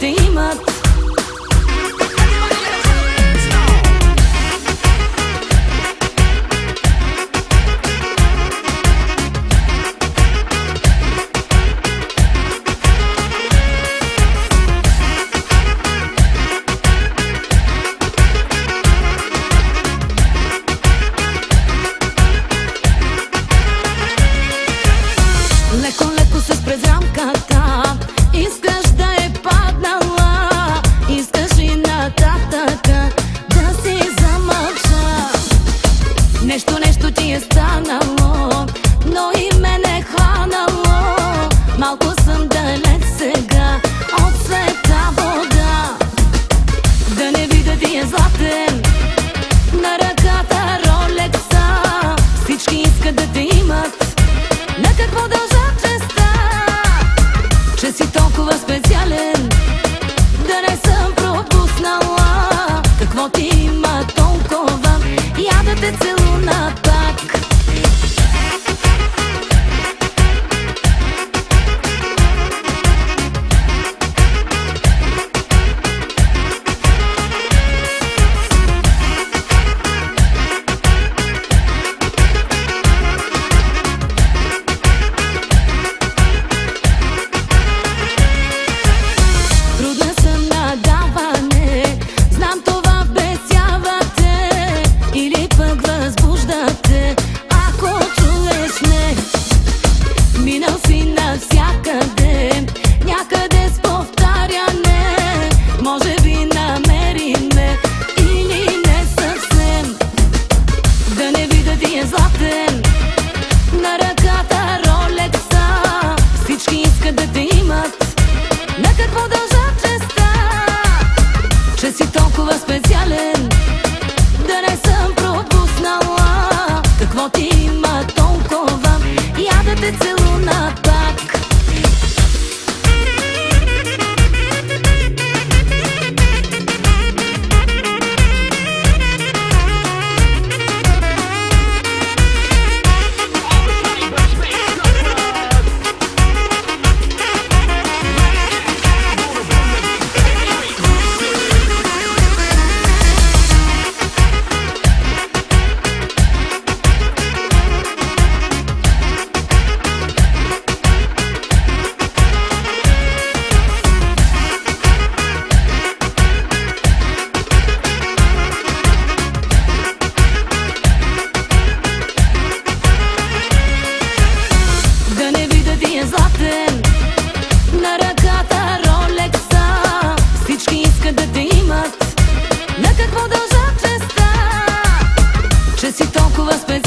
те имат. Леко се спрез рамката, искаш да е паднала, искаш и нататък да си замълча. Нещо ти е станало, но и мен е хванало. Малко съм далеч сега от света вода. Да не видя ти е златен, на ръката Ролекса. Всички искат да те имат, на какво дължат честа? Че си толкова специален, да не съм пропуснала. Какво ти има толкова, я да те целуна пак. Минал си навсякъде, някъде с повтаряне. Може би намери ме или не съвсем. Да не видя ти е златен, на ръката Ролекса. Всички искат да те имат, на какво дължат честа? Че си толкова специален, да не съм пропуснала. Какво ти има толкова, я да те целуна пак. Златен, на ръката Ролекса. Всички искат да те имат, на какво дължат честа? Че си толкова специален.